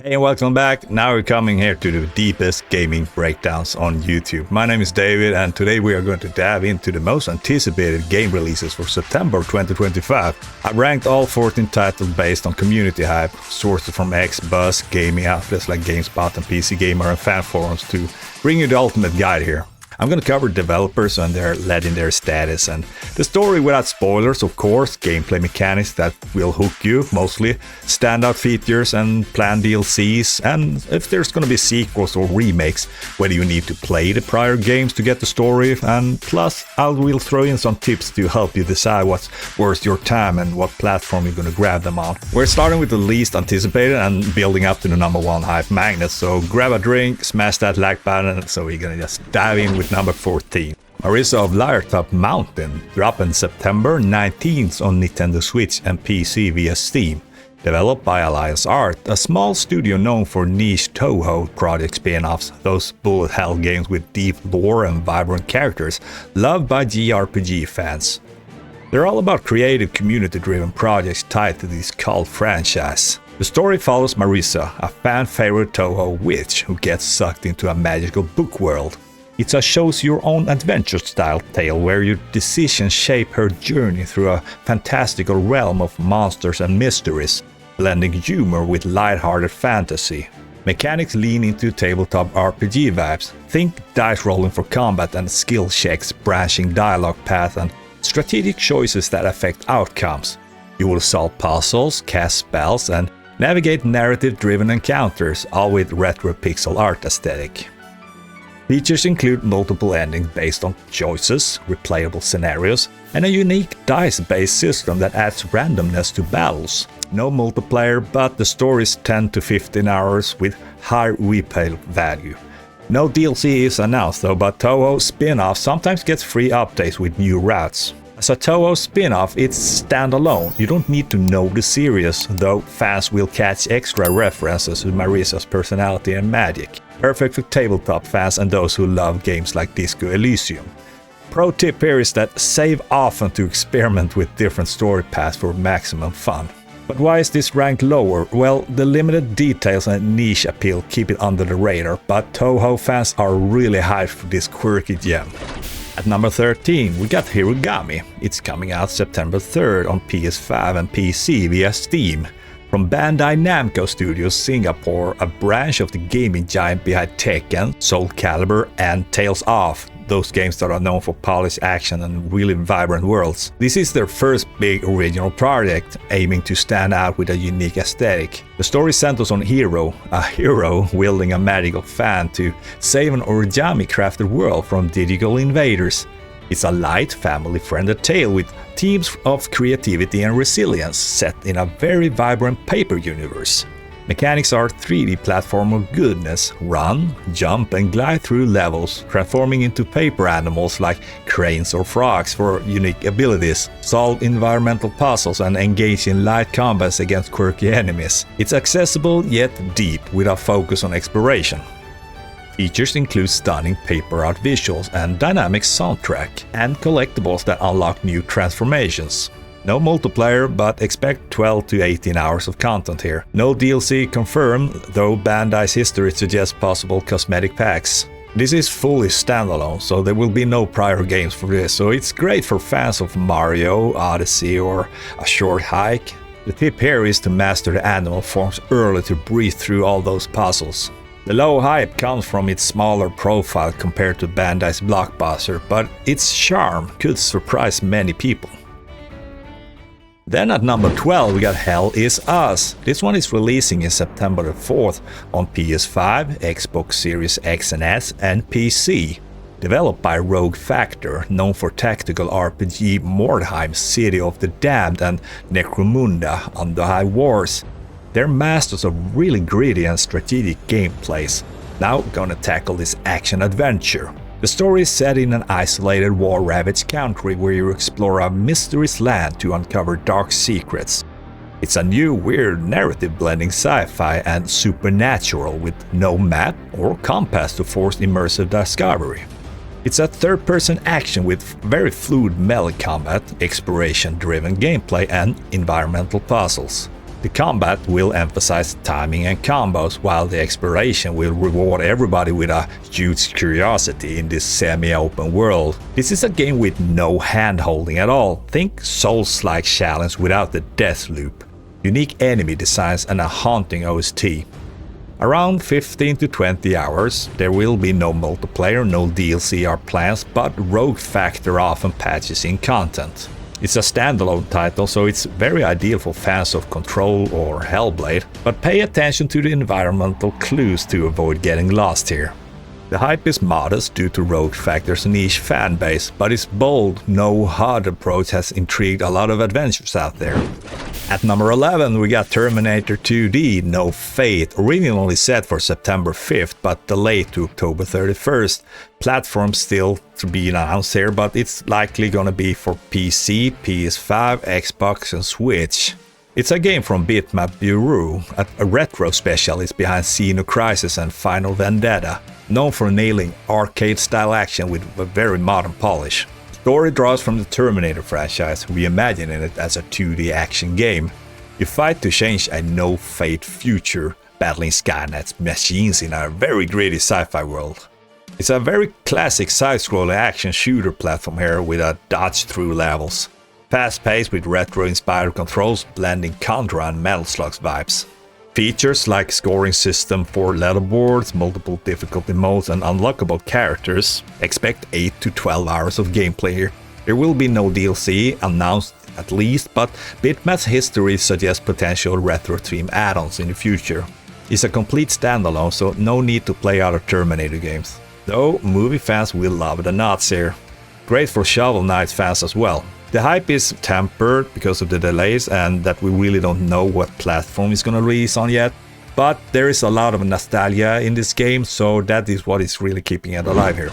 Hey and welcome back. Now we're coming here to the deepest gaming breakdowns on YouTube. My name is David and today we are going to dive into the most anticipated game releases for September 2025. I've ranked all 14 titles based on community hype, sourced from X, Buzz, gaming outlets like GameSpot and PC Gamer and fan forums to bring you the ultimate guide here. I'm going to cover developers and their legendary status and the story without spoilers, of course, gameplay mechanics that will hook you mostly, standout features and planned DLCs, and if there's going to be sequels or remakes, whether you need to play the prior games to get the story, and plus I will throw in some tips to help you decide what's worth your time and what platform you're going to grab them on. We're starting with the least anticipated and building up to the number one hype magnet, so grab a drink, smash that like button, so we're going to just dive in with number 14. Marisa of Liartop Mountain, dropping September 19th on Nintendo Switch and PC via Steam. Developed by Alliance Art, a small studio known for niche Toho project spin-offs, those bullet hell games with deep lore and vibrant characters, loved by JRPG fans. They're all about creative, community-driven projects tied to this cult franchise. The story follows Marisa, a fan-favorite Toho witch who gets sucked into a magical book world. It's a choose-your-own-adventure-style tale where your decisions shape her journey through a fantastical realm of monsters and mysteries, blending humor with light-hearted fantasy. Mechanics lean into tabletop RPG vibes. Think dice rolling for combat and skill checks, branching dialogue paths, and strategic choices that affect outcomes. You will solve puzzles, cast spells, and navigate narrative-driven encounters, all with retro pixel art aesthetic. Features include multiple endings based on choices, replayable scenarios, and a unique dice-based system that adds randomness to battles. No multiplayer, but the story is 10 to 15 hours with high replay value. No DLC is announced though, but Toho spin-off sometimes gets free updates with new routes. As a Toho spin-off, it's standalone. You don't need to know the series, though fans will catch extra references to Marisa's personality and magic. Perfect for tabletop fans and those who love games like Disco Elysium. Pro tip here is that save often to experiment with different story paths for maximum fun. But why is this ranked lower? Well, the limited details and niche appeal keep it under the radar, but Toho fans are really hyped for this quirky gem. At number 13, we got Hirogami. It's coming out September 3rd on PS5 and PC via Steam. From Bandai Namco Studios Singapore, a branch of the gaming giant behind Tekken, Soul Calibur, and Tales of, those games that are known for polished action and really vibrant worlds. This is their first big original project, aiming to stand out with a unique aesthetic. The story centers on Hiro, a hero wielding a magical fan to save an origami-crafted world from digital invaders. It's a light, family-friendly tale with themes of creativity and resilience set in a very vibrant paper universe. Mechanics are 3D platformer goodness, run, jump and glide through levels, transforming into paper animals like cranes or frogs for unique abilities, solve environmental puzzles and engage in light combats against quirky enemies. It's accessible yet deep with a focus on exploration. Features include stunning paper art visuals and dynamic soundtrack, and collectibles that unlock new transformations. No multiplayer, but expect 12 to 18 hours of content here. No DLC confirmed, though Bandai's history suggests possible cosmetic packs. This is fully standalone, so there will be no prior games for this, so it's great for fans of Mario, Odyssey or A Short Hike. The tip here is to master the animal forms early to breeze through all those puzzles. The low hype comes from its smaller profile compared to Bandai's blockbuster, but its charm could surprise many people. Then at number 12 we got Hell Is Us. This one is releasing in September the 4th on PS5, Xbox Series X and S and PC. Developed by Rogue Factor, known for tactical RPG Mordheim, City of the Damned and Necromunda on the High Wars. They're masters of really gritty and strategic gameplays. Now gonna tackle this action-adventure. The story is set in an isolated war-ravaged country where you explore a mysterious land to uncover dark secrets. It's a new, weird narrative blending sci-fi and supernatural with no map or compass to force immersive discovery. It's a third-person action with very fluid melee combat, exploration-driven gameplay and environmental puzzles. The combat will emphasize timing and combos, while the exploration will reward everybody with a huge curiosity in this semi-open world. This is a game with no hand-holding at all. Think Souls-like challenge without the death loop. Unique enemy designs and a haunting OST. Around 15 to 20 hours, there will be no multiplayer, no DLC or plans, but rogue factor often patches in content. It's a standalone title, so it's very ideal for fans of Control or Hellblade, but pay attention to the environmental clues to avoid getting lost here. The hype is modest due to Rogue Factor's niche fanbase, but its bold, no HUD approach has intrigued a lot of adventurers out there. At number 11 we got Terminator 2D No Fate, originally set for September 5th but delayed to October 31st. Platform still to be announced here, but it's likely gonna be for PC, PS5, Xbox and Switch. It's a game from Bitmap Bureau, a retro specialist behind Xeno Crisis and Final Vendetta, known for nailing arcade-style action with a very modern polish. Story draws from the Terminator franchise, reimagining it as a 2D action game. You fight to change a no-fate future, battling Skynet's machines in a very gritty sci-fi world. It's a very classic side-scrolling action shooter platform here with a dodge-through levels. Fast-paced with retro-inspired controls, blending Contra and Metal Slug's vibes. Features like scoring system for leaderboards, multiple difficulty modes and unlockable characters. Expect 8 to 12 hours of gameplay here. There will be no DLC announced at least, but Bitmap's history suggests potential retro-themed add-ons in the future. It's a complete standalone, so no need to play other Terminator games. Though movie fans will love the nuts here. Great for Shovel Knight fans as well. The hype is tempered because of the delays and that we really don't know what platform it's gonna release on yet. But there is a lot of nostalgia in this game, so that is what is really keeping it alive here.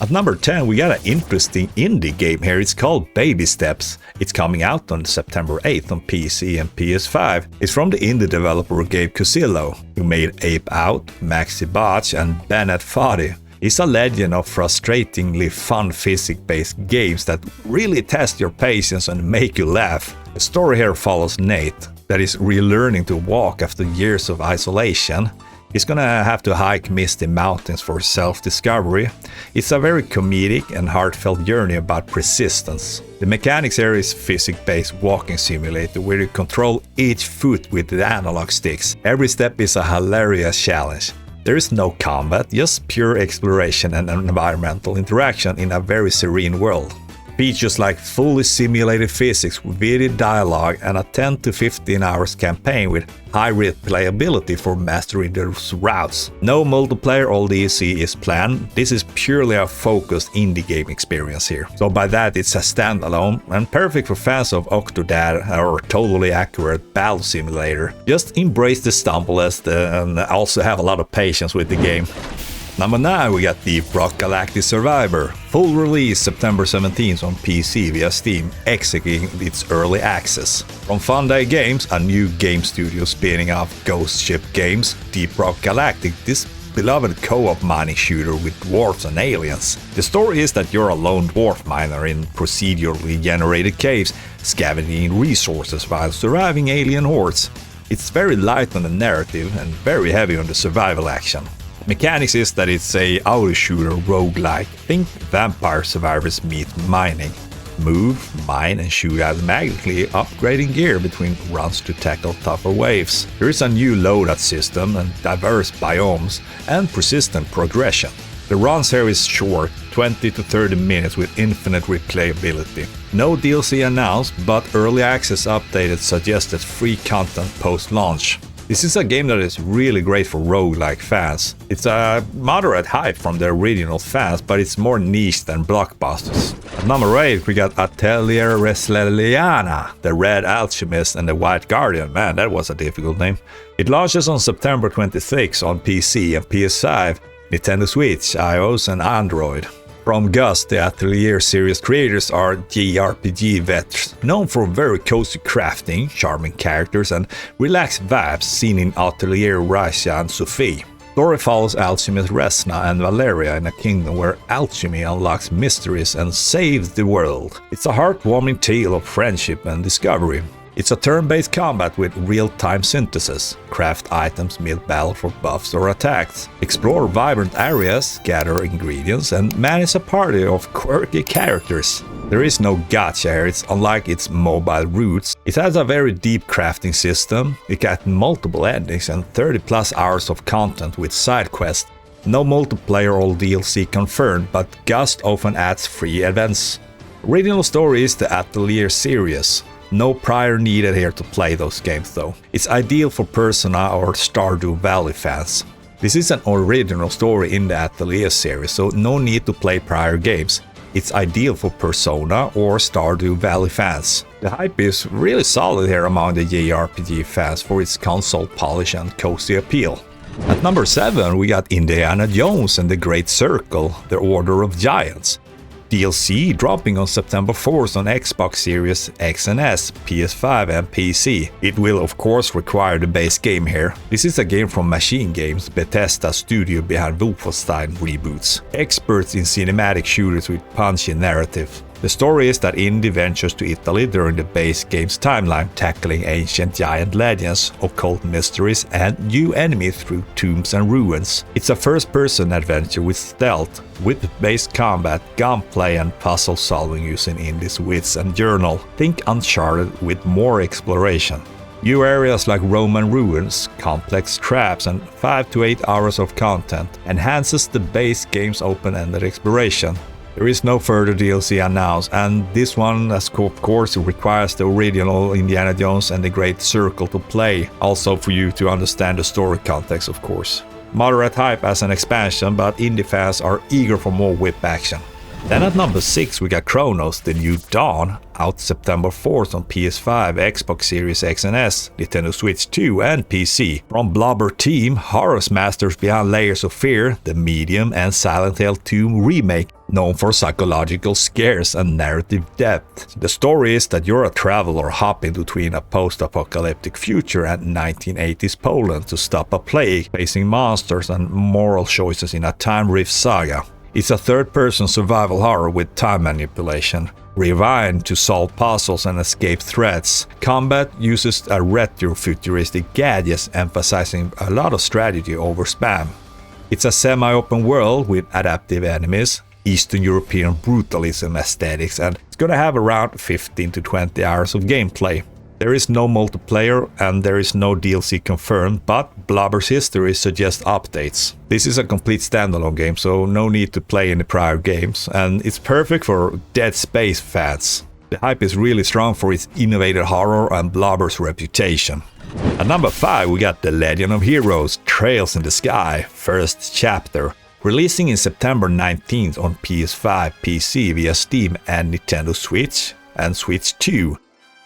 At number 10 we got an interesting indie game here. It's called Baby Steps. It's coming out on September 8th on PC and PS5. It's from the indie developer Gabe Cusillo, who made Ape Out, Maxi Botch and Bennett Foddy. He's a legend of frustratingly fun physics-based games that really test your patience and make you laugh. The story here follows Nate, that is relearning to walk after years of isolation. He's gonna have to hike misty mountains for self-discovery. It's a very comedic and heartfelt journey about persistence. The mechanics here is physics-based walking simulator where you control each foot with the analog sticks. Every step is a hilarious challenge. There is no combat, just pure exploration and environmental interaction in a very serene world. Features like fully simulated physics, vivid dialogue and a 10 to 15 hours campaign with high replayability for mastering those routes. No multiplayer or DLC is planned. This is purely a focused indie game experience here. So by that it's a standalone and perfect for fans of Octodad or totally accurate battle simulator. Just embrace the stumblest and also have a lot of patience with the game. Number 9 we got Deep Rock Galactic Survivor. Full release September 17th on PC via Steam, executing its early access. From Funday Games, a new game studio spinning off Ghost Ship Games, Deep Rock Galactic, this beloved co-op mining shooter with dwarves and aliens. The story is that you're a lone dwarf miner in procedurally generated caves, scavenging resources while surviving alien hordes. It's very light on the narrative and very heavy on the survival action. Mechanics is that it's a auto shooter roguelike. Think Vampire Survivors meet mining. Move, mine and shoot automatically, upgrading gear between runs to tackle tougher waves. There is a new loadout system and diverse biomes and persistent progression. The runs here is short, 20 to 30 minutes with infinite replayability. No DLC announced, but early access updated suggested free content post-launch. This is a game that is really great for roguelike fans. It's a moderate hype from the original fans, but it's more niche than blockbusters. At number 8 we got Atelier Resleriana, the Red Alchemist and the White Guardian. Man, that was a difficult name. It launches on September 26 on PC and PS5, Nintendo Switch, iOS and Android. From Gus, the Atelier series creators are JRPG vets, known for very cozy crafting, charming characters and relaxed vibes seen in Atelier Raisha and Sophie. Story follows alchemist Resna and Valeria in a kingdom where alchemy unlocks mysteries and saves the world. It's a heartwarming tale of friendship and discovery. It's a turn-based combat with real-time synthesis. Craft items mid-battle for buffs or attacks. Explore vibrant areas, gather ingredients, and manage a party of quirky characters. There is no gacha here, it's unlike its mobile roots. It has a very deep crafting system, it got multiple endings and 30 plus hours of content with side quests. No multiplayer or DLC confirmed, but Gust often adds free events. Original story is the Atelier series. No prior needed here to play those games though. It's ideal for Persona or Stardew Valley fans. This is an original story in the Atelier series, so no need to play prior games. It's ideal for Persona or Stardew Valley fans. The hype is really solid here among the JRPG fans for its console polish and cozy appeal. At number 7 we got Indiana Jones and the Great Circle, the Order of Giants. DLC dropping on September 4th on Xbox Series X and S, PS5 and PC. It will of course require the base game here. This is a game from Machine Games, Bethesda studio behind Wolfenstein reboots. Experts in cinematic shooters with punchy narrative. The story is that Indy ventures to Italy during the base game's timeline, tackling ancient giant legends, occult mysteries, and new enemies through tombs and ruins. It's a first-person adventure with stealth, whip-based combat, gunplay, and puzzle-solving using Indy's wits and journal. Think Uncharted with more exploration. New areas like Roman ruins, complex traps, and 5 to 8 hours of content enhances the base game's open-ended exploration. There is no further DLC announced, and this one, of course, requires the original Indiana Jones and the Great Circle to play, also for you to understand the story context, of course. Moderate hype as an expansion, but indie fans are eager for more whip action. Then at number 6 we got Chronos, The New Dawn, out September 4th on PS5, Xbox Series X and S, Nintendo Switch 2 and PC. From Blobber Team, horror masters behind Layers of Fear, The Medium and Silent Hill 2 remake, known for psychological scares and narrative depth. The story is that you're a traveler hopping between a post-apocalyptic future and 1980s Poland to stop a plague, facing monsters and moral choices in a time-rift saga. It's a third-person survival horror with time manipulation. Rewind to solve puzzles and escape threats. Combat uses a retro-futuristic gadgets, emphasizing a lot of strategy over spam. It's a semi-open world with adaptive enemies, Eastern European brutalism aesthetics, and it's gonna have around 15 to 20 hours of gameplay. There is no multiplayer and there is no DLC confirmed, but Blobber's history suggests updates. This is a complete standalone game, so no need to play any prior games, and it's perfect for Dead Space fans. The hype is really strong for its innovative horror and Blobber's reputation. At number 5 we got The Legend of Heroes, Trails in the Sky, First Chapter. Releasing in September 19th on PS5, PC via Steam and Nintendo Switch and Switch 2.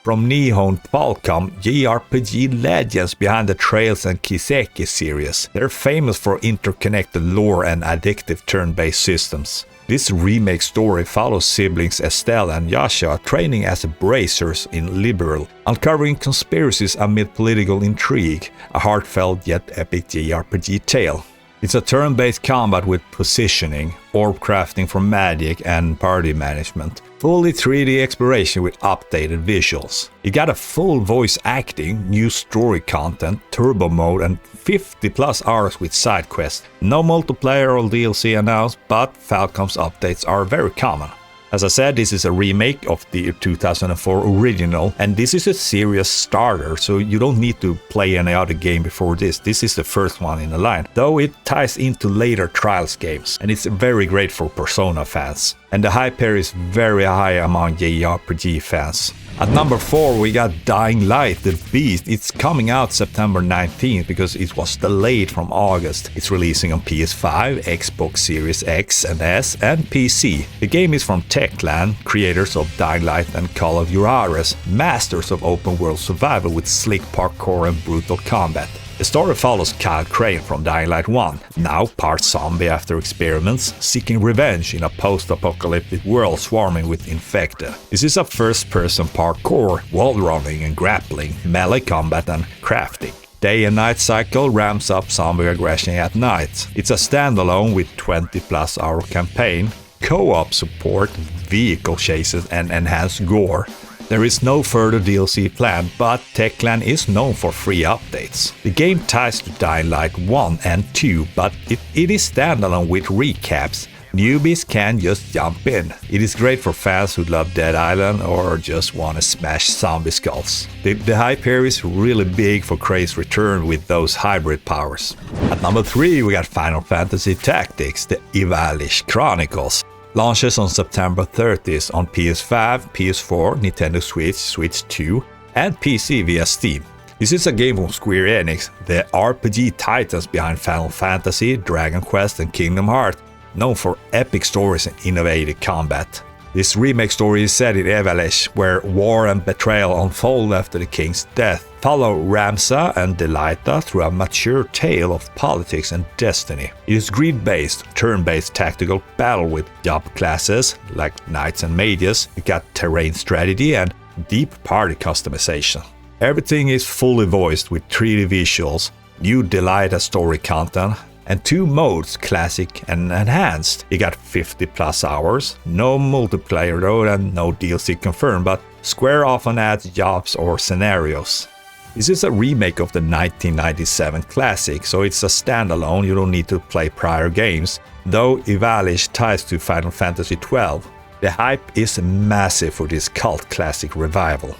From Nihon Falcom, JRPG legends behind the Trails and Kiseki series. They're famous for interconnected lore and addictive turn-based systems. This remake story follows siblings Estelle and Yasha training as bracers in Liberal, uncovering conspiracies amid political intrigue, a heartfelt yet epic JRPG tale. It's a turn-based combat with positioning, orb crafting for magic and party management. Fully 3D exploration with updated visuals. It got a full voice acting, new story content, turbo mode and 50 plus hours with side quests. No multiplayer or DLC announced, but Falcom's updates are very common. As I said, this is a remake of the 2004 original, and this is a serious starter, so you don't need to play any other game before this. This is the first one in the line, though it ties into later Trials games, and it's very great for Persona fans. And the hype here is very high among JRPG fans. At number 4 we got Dying Light, The Beast. It's coming out September 19th because it was delayed from August. It's releasing on PS5, Xbox Series X and S and PC. The game is from Techland, creators of Dying Light and Call of Juarez, masters of open world survival with slick parkour and brutal combat. The story follows Kyle Crane from Dying Light 1, now part zombie after experiments, seeking revenge in a post-apocalyptic world swarming with infected. This is a first-person parkour, wall running and grappling, melee combat and crafting. Day and night cycle ramps up zombie aggression at night. It's a standalone with 20+ hour campaign, co-op support, vehicle chases and enhanced gore. There is no further DLC planned, but Techland is known for free updates. The game ties to Dying Light 1 and 2, but it is standalone with recaps. Newbies can just jump in. It is great for fans who love Dead Island or just want to smash zombie skulls. The hype here is really big for Kra's return with those hybrid powers. At number 3 we got Final Fantasy Tactics, the Ivalice Chronicles. Launches on September 30th on PS5, PS4, Nintendo Switch, Switch 2 and PC via Steam. This is a game from Square Enix, the RPG titans behind Final Fantasy, Dragon Quest and Kingdom Hearts, known for epic stories and innovative combat. This remake story is set in Ivalice, where war and betrayal unfold after the king's death. Follow Ramsa and Delighta through a mature tale of politics and destiny. It is grid-based, turn-based tactical battle with job classes like knights and mages. You got terrain strategy and deep party customization. Everything is fully voiced with 3D visuals, new Delighta story content, and 2 modes, classic and enhanced. You got 50 plus hours, no multiplayer though and no DLC confirmed, but Square often adds jobs or scenarios. This is a remake of the 1997 classic, so it's a standalone, you don't need to play prior games, though Ivalice ties to Final Fantasy XII. The hype is massive for this cult classic revival.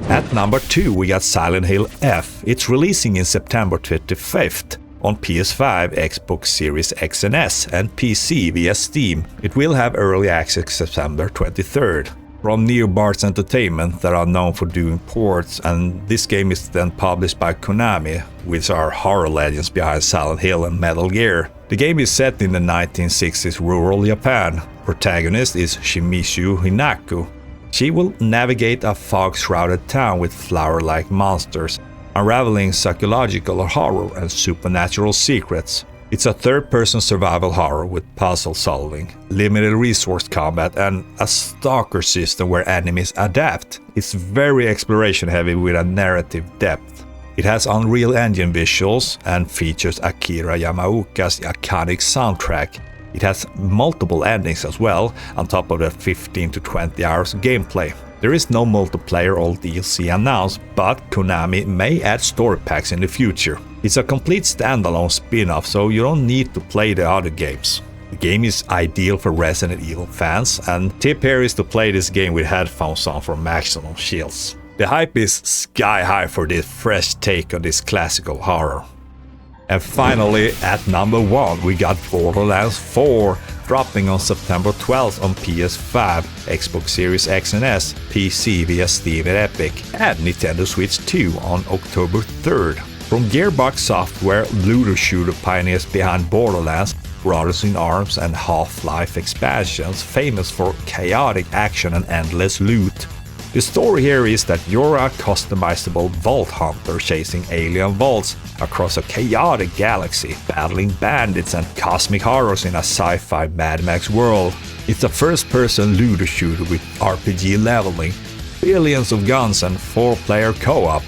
At number 2 we got Silent Hill F. It's releasing in September 25th. On PS5, Xbox Series X and S, and PC via Steam. It will have early access September 23rd. From Neobards Entertainment, that are known for doing ports, and this game is then published by Konami, which are horror legends behind Silent Hill and Metal Gear. The game is set in the 1960s rural Japan. Protagonist is Shimizu Hinako. She will navigate a fog-shrouded town with flower-like monsters, unraveling psychological horror and supernatural secrets. It's a third-person survival horror with puzzle solving, limited resource combat and a stalker system where enemies adapt. It's very exploration heavy with a narrative depth. It has Unreal Engine visuals and features Akira Yamaoka's iconic soundtrack. It has multiple endings as well, on top of the 15 to 20 hours of gameplay. There is no multiplayer or DLC announced, but Konami may add story packs in the future. It's a complete standalone spin-off, so you don't need to play the other games. The game is ideal for Resident Evil fans, and tip here is to play this game with headphones on for maximum chills. The hype is sky high for this fresh take on this classical horror. And finally, at number 1 we got Borderlands 4, dropping on September 12th on PS5, Xbox Series X and S, PC via Steam and Epic, and Nintendo Switch 2 on October 3rd. From Gearbox Software, looter shooter pioneers behind Borderlands, Brothers in Arms and Half-Life expansions, famous for chaotic action and endless loot. The story here is that you're a customizable vault hunter chasing alien vaults across a chaotic galaxy, battling bandits and cosmic horrors in a sci-fi Mad Max world. It's a first-person looter shooter with RPG leveling, billions of guns and 4-player co-op.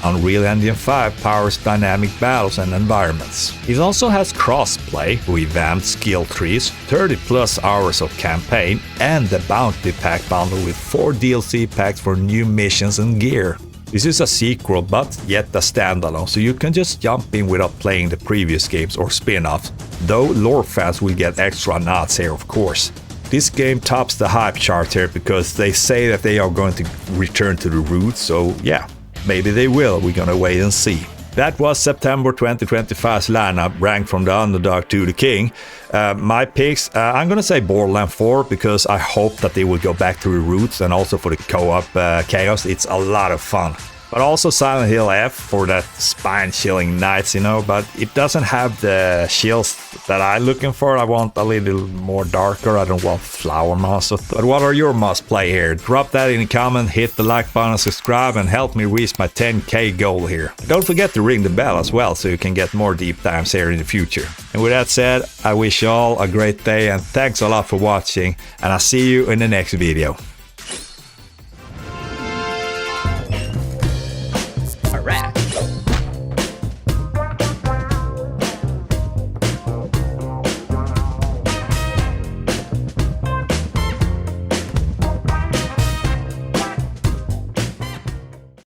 Unreal Engine 5 powers dynamic battles and environments. It also has cross-play, revamped skill trees, 30 plus hours of campaign, and the Bounty Pack bundle with 4 DLC packs for new missions and gear. This is a sequel, but yet a standalone, so you can just jump in without playing the previous games or spin-offs, though lore fans will get extra nods here of course. This game tops the hype chart here because they say that they are going to return to the roots, so yeah. Maybe they will, we're gonna wait and see. That was September 2025's lineup, ranked from the underdog to the king. My picks, I'm gonna say Borderlands 4 because I hope that they will go back to the roots, and also for the co-op chaos, it's a lot of fun. But also Silent Hill F for that spine-chilling nights, you know, but it doesn't have the chills that I'm looking for. I want a little more darker, I don't want flower monsters. But what are your must-play here? Drop that in the comment, hit the like button, subscribe, and help me reach my 10k goal here. Don't forget to ring the bell as well so you can get more deep dives here in the future. And with that said, I wish you all a great day and thanks a lot for watching, and I'll see you in the next video.